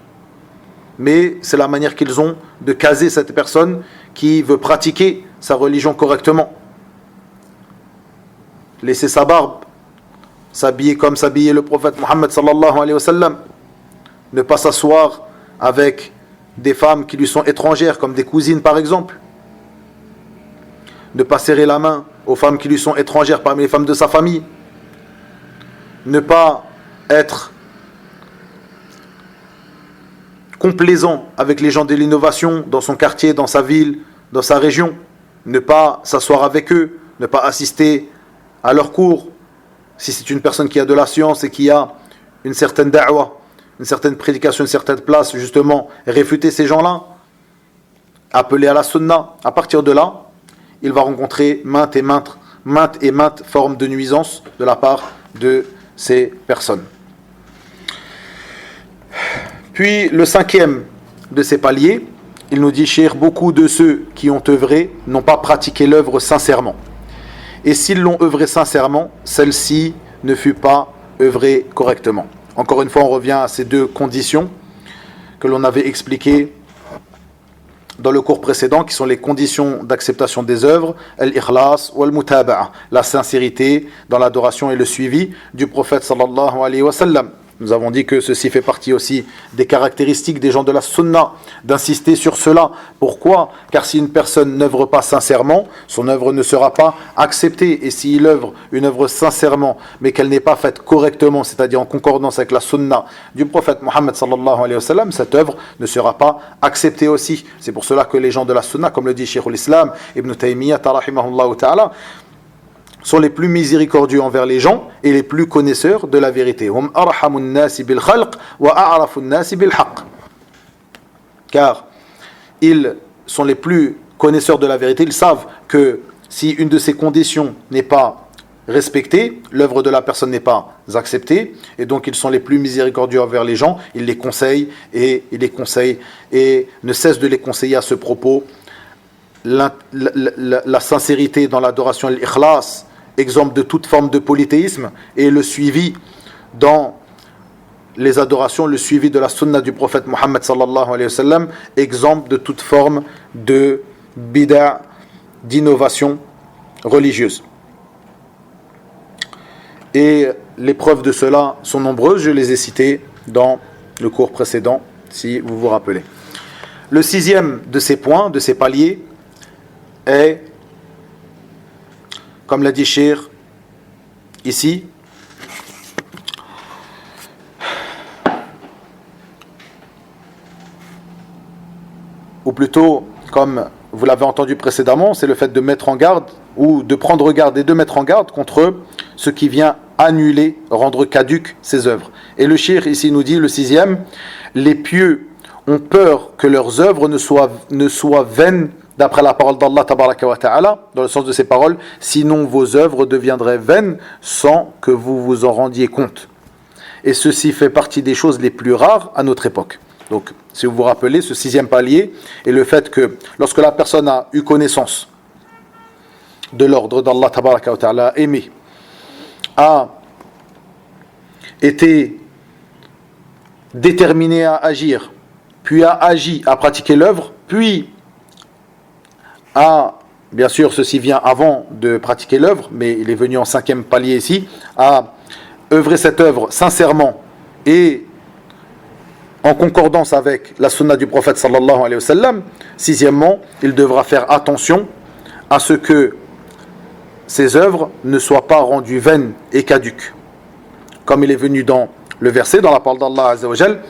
mais c'est la manière qu'ils ont de caser cette personne qui veut pratiquer sa religion correctement. Laisser sa barbe, s'habiller comme s'habillait le prophète Mohammed sallallahu alayhi wa sallam, ne pas s'asseoir avec des femmes qui lui sont étrangères, comme des cousines par exemple, ne pas serrer la main aux femmes qui lui sont étrangères parmi les femmes de sa famille, ne pas être complaisant avec les gens de l'innovation dans son quartier, dans sa ville, dans sa région, ne pas s'asseoir avec eux, ne pas assister à leur cours, si c'est une personne qui a de la science et qui a une certaine da'wa, une certaine prédication, une certaine place, justement, réfuter ces gens-là, appeler à la sunna, à partir de là, il va rencontrer maintes et maintes formes de nuisance de la part de ces personnes. Puis le cinquième de ces paliers, il nous dit, Cheikh, beaucoup de ceux qui ont œuvré n'ont pas pratiqué l'œuvre sincèrement. Et s'ils l'ont œuvré sincèrement, celle-ci ne fut pas œuvrée correctement. Encore une fois, on revient à ces deux conditions que l'on avait expliquées dans le cours précédent, qui sont les conditions d'acceptation des œuvres, al-ikhlas ou al-mutaba'a, la sincérité dans l'adoration et le suivi du prophète sallallahu alayhi wa sallam. Nous avons dit que ceci fait partie aussi des caractéristiques des gens de la sunna, d'insister sur cela. Pourquoi ? Car si une personne n'œuvre pas sincèrement, son œuvre ne sera pas acceptée. Et s'il œuvre une œuvre sincèrement, mais qu'elle n'est pas faite correctement, c'est-à-dire en concordance avec la sunna du prophète Mohammed sallallahu alayhi wa sallam, cette œuvre ne sera pas acceptée aussi. C'est pour cela que les gens de la sunna, comme le dit Sheikhul Islam, Ibn Taymiyyah, rahimahullah ta'ala, sont les plus miséricordieux envers les gens et les plus connaisseurs de la vérité. Car ils sont les plus connaisseurs de la vérité. Ils savent que si une de ces conditions n'est pas respectée, l'œuvre de la personne n'est pas acceptée, et donc ils sont les plus miséricordieux envers les gens. Ils les conseillent et ne cessent de les conseiller à ce propos. La sincérité dans l'adoration, l'ikhlas, exemple de toute forme de polythéisme, et le suivi dans les adorations, le suivi de la sunna du prophète Mohammed sallallahu alayhi wa sallam, exemple de toute forme de bid'a, d'innovation religieuse. Et les preuves de cela sont nombreuses, je les ai citées dans le cours précédent, si vous vous rappelez. Le sixième de ces points, de ces paliers, est, comme l'a dit Cheikh ici, ou plutôt, comme vous l'avez entendu précédemment, c'est le fait de mettre en garde, ou de prendre garde et de mettre en garde contre ce qui vient annuler, rendre caduques ces œuvres. Et le Cheikh ici nous dit, le sixième, les pieux ont peur que leurs œuvres ne soient vaines, d'après la parole d'Allah tabaraka wa ta'ala, dans le sens de ces paroles, sinon vos œuvres deviendraient vaines sans que vous vous en rendiez compte. Et ceci fait partie des choses les plus rares à notre époque. Donc, si vous vous rappelez, ce sixième palier est le fait que lorsque la personne a eu connaissance de l'ordre d'Allah tabaraka wa ta'ala, aimé, a été déterminé à agir, puis a agi, à pratiquer l'œuvre, puis bien sûr ceci vient avant de pratiquer l'œuvre, mais il est venu en cinquième palier ici, à œuvrer cette œuvre sincèrement et en concordance avec la sunna du prophète sallallahu alayhi wa sallam. Sixièmement, il devra faire attention à ce que ces œuvres ne soient pas rendues vaines et caduques. Comme il est venu dans le verset, dans la parole d'Allah azza wa jal,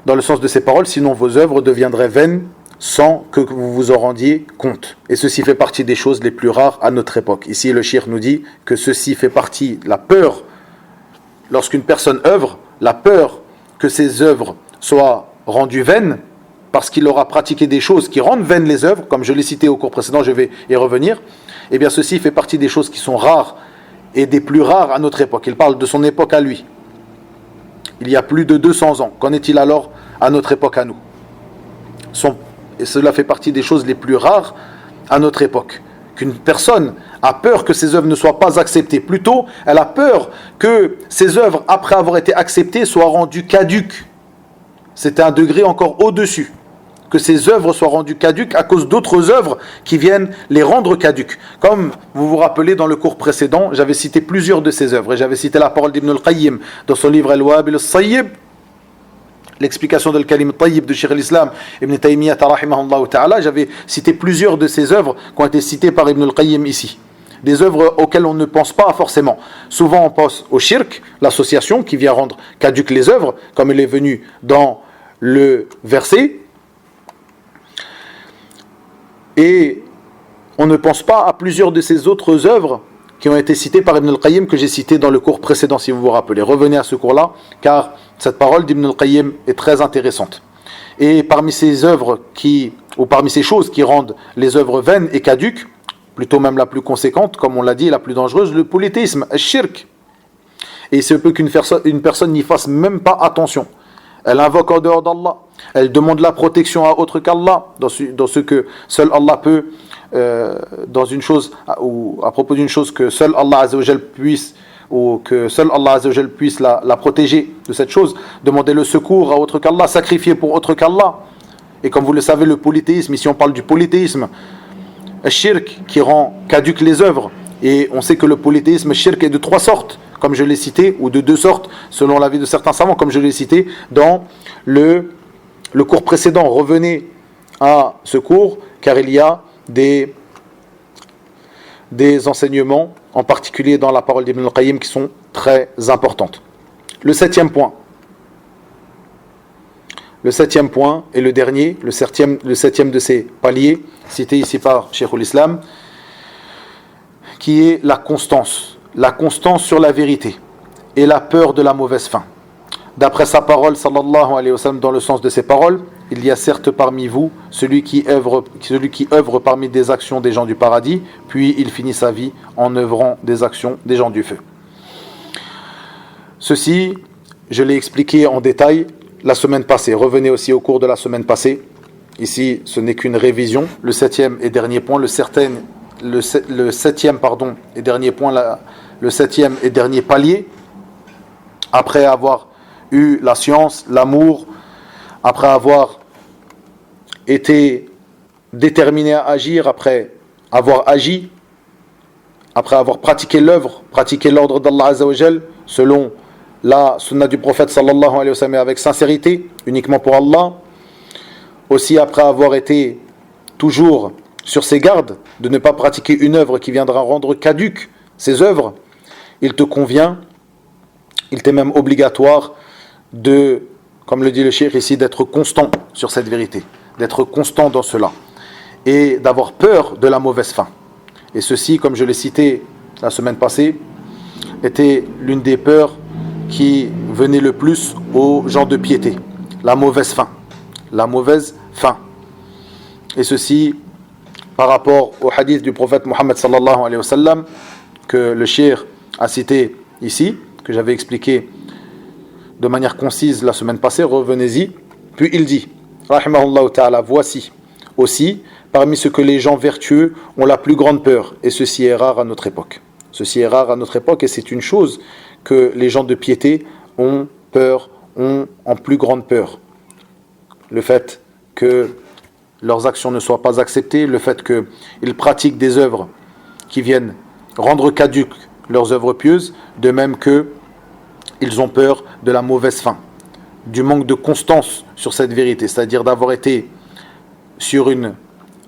dans le sens de ces paroles, sinon vos œuvres deviendraient vaines sans que vous vous en rendiez compte. Et ceci fait partie des choses les plus rares à notre époque. Ici, le Cheikh nous dit que ceci fait partie, la peur, lorsqu'une personne œuvre, la peur que ses œuvres soient rendues vaines, parce qu'il aura pratiqué des choses qui rendent vaines les œuvres, comme je l'ai cité au cours précédent, je vais y revenir, et bien ceci fait partie des choses qui sont rares et des plus rares à notre époque. Il parle de son époque à lui. Il y a plus de 200 ans. Qu'en est-il alors à notre époque à nous ? Et cela fait partie des choses les plus rares à notre époque. Qu'une personne a peur que ses œuvres ne soient pas acceptées. Plutôt, elle a peur que ses œuvres, après avoir été acceptées, soient rendues caduques. C'était un degré encore au-dessus. Que ses œuvres soient rendues caduques à cause d'autres œuvres qui viennent les rendre caduques. Comme vous vous rappelez dans le cours précédent, j'avais cité plusieurs de ces œuvres. Et j'avais cité la parole d'Ibn al-Qayyim dans son livre Al-Wabil al-Sayyib, l'explication de Al-Kalim Tayyib de Cheikh al-Islam Ibn Taymiyyah rahimahullah ta'ala. J'avais cité plusieurs de ces œuvres qui ont été citées par Ibn al-Qayyim ici. Des œuvres auxquelles on ne pense pas forcément. Souvent on pense au shirk, l'association qui vient rendre caduques les œuvres, comme il est venu dans le verset. Et on ne pense pas à plusieurs de ces autres œuvres qui ont été citées par Ibn al-Qayyim, que j'ai citées dans le cours précédent, si vous vous rappelez. Revenez à ce cours-là, car cette parole d'Ibn al-Qayyim est très intéressante. Et parmi ces œuvres ou parmi ces choses qui rendent les œuvres vaines et caduques, plutôt même la plus conséquente, comme on l'a dit, la plus dangereuse, le polythéisme, le shirk. Et il se peut qu'une personne n'y fasse même pas attention. Elle invoque en dehors d'Allah. Elle demande la protection à autre qu'Allah, dans ce que seul Allah peut, dans une chose, ou à propos d'une chose que seul Allah Azza wa Jal puisse, ou que seul Allah Azza wa Jal puisse la protéger de cette chose, demander le secours à autre qu'Allah, sacrifier pour autre qu'Allah. Et comme vous le savez, le polythéisme, ici on parle du polythéisme, le shirk qui rend caduques les œuvres. Et on sait que le polythéisme, le shirk est de 3 sortes, comme je l'ai cité, ou de 2 sortes, selon l'avis de certains savants, comme je l'ai cité dans le cours précédent. Revenez à ce cours, car il y a des enseignements, en particulier dans la parole d'Ibn al-Qayyim, qui sont très importantes. Le 7e point. Le 7e point et le dernier, le 7e de ces paliers, cité ici par Cheikhul Islam, qui est la constance sur la vérité et la peur de la mauvaise fin. D'après sa parole, sallallahu alayhi wa sallam, dans le sens de ses paroles, il y a certes parmi vous celui qui œuvre parmi des actions des gens du paradis, puis il finit sa vie en œuvrant des actions des gens du feu. Ceci, je l'ai expliqué en détail la semaine passée. Revenez aussi au cours de la semaine passée. Ici, ce n'est qu'une révision. Le 7e et dernier point, le 7e et dernier point, le 7e et dernier palier, après avoir eu la science, l'amour, après avoir été déterminé à agir, après avoir agi, après avoir pratiqué l'ordre d'Allah Azza wa Jal, selon la sunna du prophète sallallahu alayhi wa sallam, avec sincérité, uniquement pour Allah, aussi après avoir été toujours sur ses gardes, de ne pas pratiquer une œuvre qui viendra rendre caduque ces œuvres, il te convient, il t'est même obligatoire de, comme le dit le cheikh ici, d'être constant sur cette vérité, d'être constant dans cela, et d'avoir peur de la mauvaise fin. Et ceci, comme je l'ai cité la semaine passée, était l'une des peurs qui venait le plus aux gens de piété, la mauvaise fin. La mauvaise fin. Et ceci, par rapport au hadith du prophète Mohammed sallallahu alayhi wa sallam, que le cheikh a cité ici, que j'avais expliqué de manière concise la semaine passée, revenez-y. Puis il dit, rahimahullah ta'ala, voici aussi parmi ce que les gens vertueux ont la plus grande peur, et ceci est rare à notre époque. Ceci est rare à notre époque, et c'est une chose que les gens de piété ont en plus grande peur. Le fait que leurs actions ne soient pas acceptées, le fait qu'ils pratiquent des œuvres qui viennent rendre caduques leurs œuvres pieuses, de même qu'ils ont peur de la mauvaise fin, du manque de constance sur cette vérité, c'est-à-dire d'avoir été sur une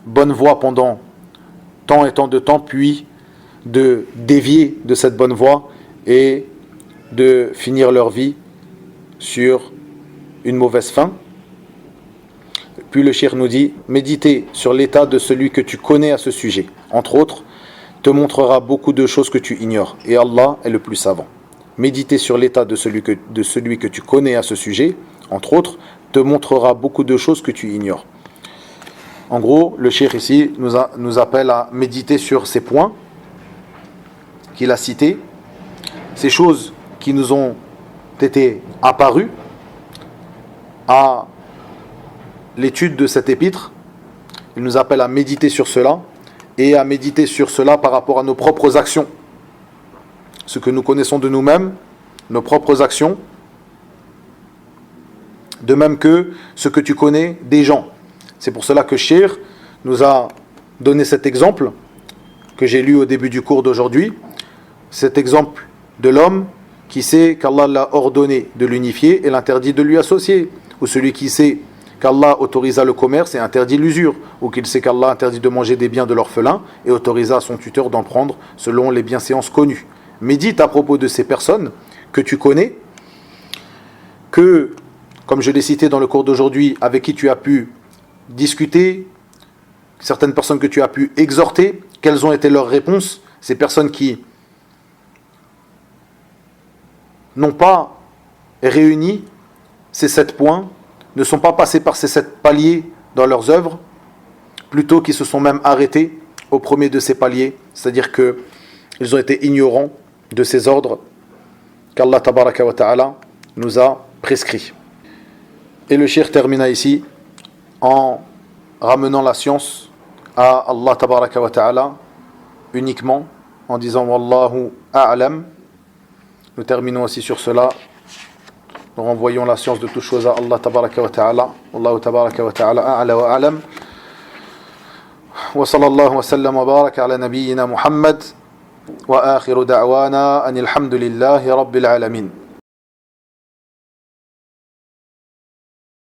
bonne voie pendant tant et tant de temps, puis de dévier de cette bonne voie et de finir leur vie sur une mauvaise fin. Puis le cheikh nous dit, méditer sur l'état de celui que tu connais à ce sujet, entre autres, te montrera beaucoup de choses que tu ignores, et Allah est le plus savant. Méditer sur l'état de celui que tu connais à ce sujet, entre autres, te montrera beaucoup de choses que tu ignores. En gros, le cheikh ici nous appelle à méditer sur ces points qu'il a cités, ces choses qui nous ont été apparues à l'étude de cet épître. Il nous appelle à méditer sur cela, et à méditer sur cela par rapport à nos propres actions, ce que nous connaissons de nous-mêmes, nos propres actions, de même que ce que tu connais des gens. C'est pour cela que Cheikh nous a donné cet exemple que j'ai lu au début du cours d'aujourd'hui, cet exemple de l'homme qui sait qu'Allah l'a ordonné de l'unifier et l'interdit de lui associer, ou celui qui sait qu'Allah autorisa le commerce et interdit l'usure, ou qu'il sait qu'Allah interdit de manger des biens de l'orphelin et autorisa à son tuteur d'en prendre selon les bienséances connues. Médite à propos de ces personnes que tu connais, que, comme je l'ai cité dans le cours d'aujourd'hui, avec qui tu as pu discuter, certaines personnes que tu as pu exhorter, quelles ont été leurs réponses? Ces personnes qui n'ont pas réuni ces 7 points, ne sont pas passés par ces 7 paliers dans leurs œuvres, plutôt qu'ils se sont même arrêtés au premier de ces paliers, c'est-à-dire qu'ils ont été ignorants de ces ordres qu'Allah tabaraka wa ta'ala nous a prescrits. Et le cheikh termina ici en ramenant la science à Allah tabaraka wa ta'ala uniquement, en disant Wallahu a'lam. Nous terminons aussi sur cela. Nous renvoyons la science de toutes choses à Allah tabaraka wa ta'ala. Wallahu tabaraka wa ta'ala a'la wa a'lam. Wa sallallahu wa sallam wa baraka ala nabiyyina Muhammad. Wa akhiru da'wana anil hamdulillahi rabbil alamin.